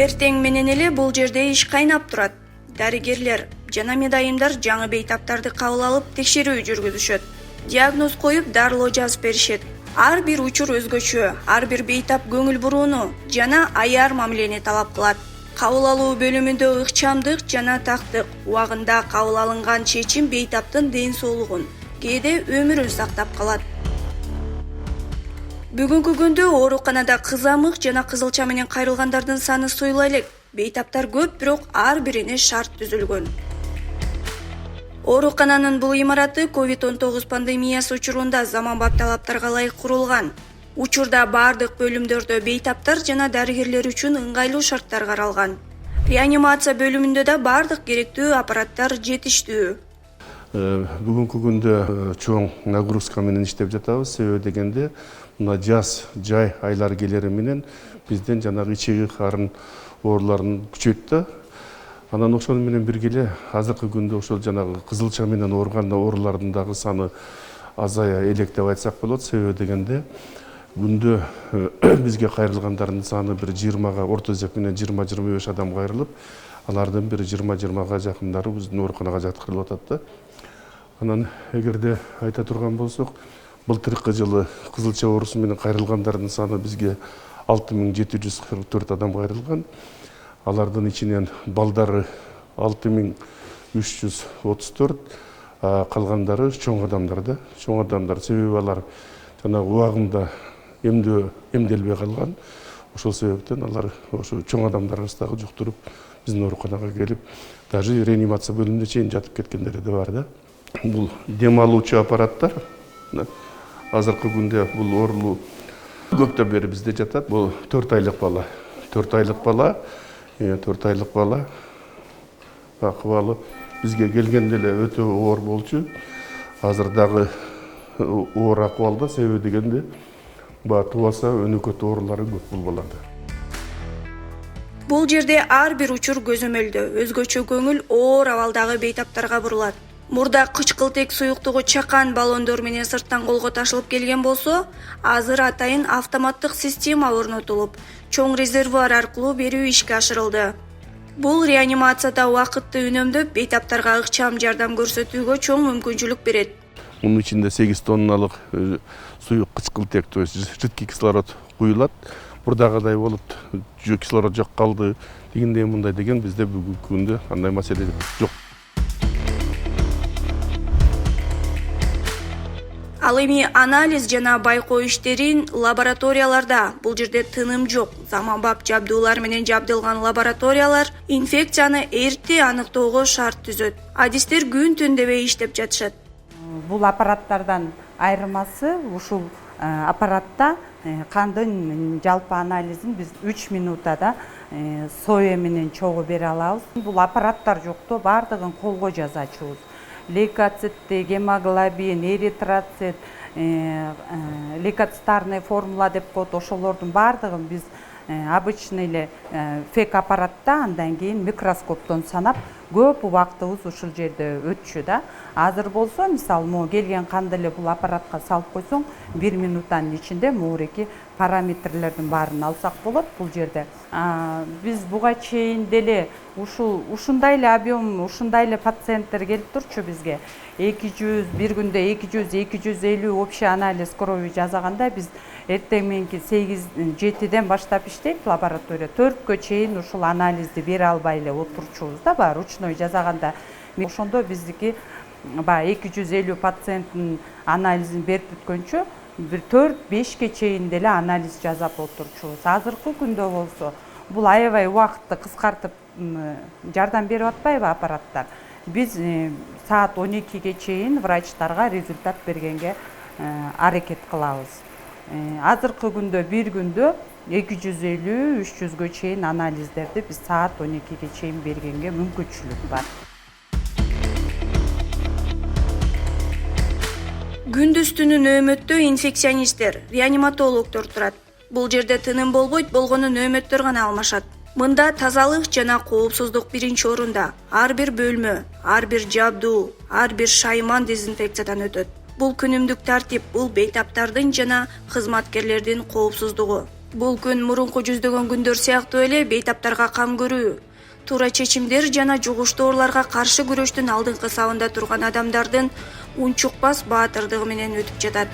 Эртең менен эле бул жерде иш кайнап турат. Дарыгерлер жана медайымдар жаңы бейтаптарды кабыл алып текшерүү жүргүзүшөт. Диагноз коюп дарылоо жазып беришет. Ар бир учур өзгөчө, ар бир бейтап көңүл бурууну жана аяр мамилени талап кылат. Кабыл алуу бөлүмүндө ыкчамдык жана тактык убагында кабыл алынган чечим бейтаптын ден соолугун, кээде өмүрүн сактап калат. Бүгүнкү күндө ооруканада кызамык жана кызылча менен кайрылгандардын саны суйла элек. Бейтаптар көп, бирок ар бирине шарт түзүлгөн. Оорукананын бул имараты COVID-19 пандемиясы учурунда заманбап талаптарга ылайык курулган. Учурда бардык бөлүмдөрдө бейтаптар жана дарыгерлер үчүн ыңгайлуу шарттар каралган. Реанимация бөлүмүндө да бардык керектүү аппараттар жетиштүү. Бүгүнкү күндө чоң нагрузка менен иштеп жатабыз. Себеби дегенде мына жаз, жай айлар келери менен бизден жанагы ичеги карын ооруларын күчөйттү. Анан ошол менен бирге эле азыркы күндө ошол жанагы кызылча менен ооруган оорулардын дагы саны азая элек деп айтсак болот. Себеби дегенде күндө бизге кайрылгандардын саны бир 20га, орто эсеп менен 20-25 адам кайрылып, алардын бир 20-20га жакындары биздин ооруканага жаткырылып атат да. Анан эгерде айта турган болсок, былтыркы жылы кызылча оорусу менен кайрылгандардын саны бизге 6744 адам кайрылган. Алардын ичинен балдары 6334, калгандары чоң адамдар да. Чоң адамдар себеби алар жанагы убагында эмделбей калган. Ошол себептен алар ошо чоң адамдар арасындагы жуктуруп биздин ооруканага келип, даже реанимация бөлүмүндө чейин жатып кеткендери да бар да. Бул дем алуучу аппараттар азыркы күндө бул оорулуу көптөн бери бизде жатат. Бул 4 айлык бала. 4 айлык бала акыбалы бизге келгенде эле өтө оор болчу. Азыр дагы оор акыбалда, себеби дегенде тубаса өнөкөт оорулары көп бул балада. Бул жерде ар бир учур көзөмөлдө өзгөчө көңүл оор абалдагы бейтаптарга бурулат. Мурда кычкылтек суюктугу чакан баллондор менен сырттан колго ташылып келген болсо, азыр атайын автоматтык система орнотулуп, чоң резервуар аркылуу берүү ишке ашырылды. Бул реанимацияда убакытты үнөмдөп, бейтаптарга ыкчам жардам көрсөтүүгө чоң мүмкүнчүлүк берет. Мунун ичинде 8 тонналык суюк кычкылтек, то есть жидкий кислород куюлат. Мурдагыдай болуп, кислород жок калды дегендей мындай деген бизде бүгүнкү күндө андай маселе жок. Ал эми анализ жана байкоо иштерин лабораторияларда, бул жерде тыным жок. Заманбап жабдуулар менен жабдылган лабораториялар инфекцияны эрте аныктоого шарт түзөт. Адистер күн түн дебей иштеп жатышат. Бул аппараттардан айырмасы ушул аппаратта кандын жалпы анализин биз 3 минутада соя менен чогуу бере алабыз. Бул аппараттар жокто бардыгын колго жазачубуз. Лейкоцит, гемоглобин, эритроцит, лейкоцитарная формула деп коет, ошолордун бардыгын биз обычный эле фек аппаратта андан кийин микроскоптон санап көп убактыбыз ушул жерде өтчү да. Азыр болсо, мисалы, могу келген канды эле бул аппаратка салып койсоң, 1 минуттан ичинде могуреки параметрлердин баарын алсак болот бул жерде. Биз буга чейин деле ушундай эле объем, ушундай эле пациенттер келип турчу бизге. 200, бир күндө 200-250 общий анализ крови жасаганда биз эртең мененки 8-7ден баштап иштейт лаборатория. 4кө чейин ушул анализди бере албай эле отурчубуз да, бар ручной жасаганда. Ошондо биздики 250 пациенттин анализин берип бүткөнчө бир 4-5ке чейин деле анализ жасап отурчубуз. Азыркы күндө болсо бул аябай убакытты кыскартып жардам берип атпайбы аппараттар. Биз саат 12ге чейин врачтарга результат бергенге аракет кылабыз. Азыркы күндө бир күндө 250-300гө чейин анализдерди биз саат 12ге чейин бергенге мүмкүнчүлүк бар. Күндүз-түнү нөөмөттө инфекционисттер, реаниматологдор турат. Бул жерде тыным болбойт, болгону нөөмөттөр гана алмашат. Мында тазалык жана коопсуздук биринчи орунда. Ар бир бөлмө, ар бир жабдуу, ар бир шайман дезинфекциядан өтөт. Бул күнүмдүк тартип, бул бейтаптардын жана кызматкерлердин коопсуздугу. Бул күн мурунку жүздөгөн күндөр сыяктуу эле бейтаптарга кам көрүү, туура чечимдер жана жугуштуу ооруларга каршы күрөштүн алдыңкы сабында турган адамдардын унчукпас баатырдыгы менен өтүп жатат.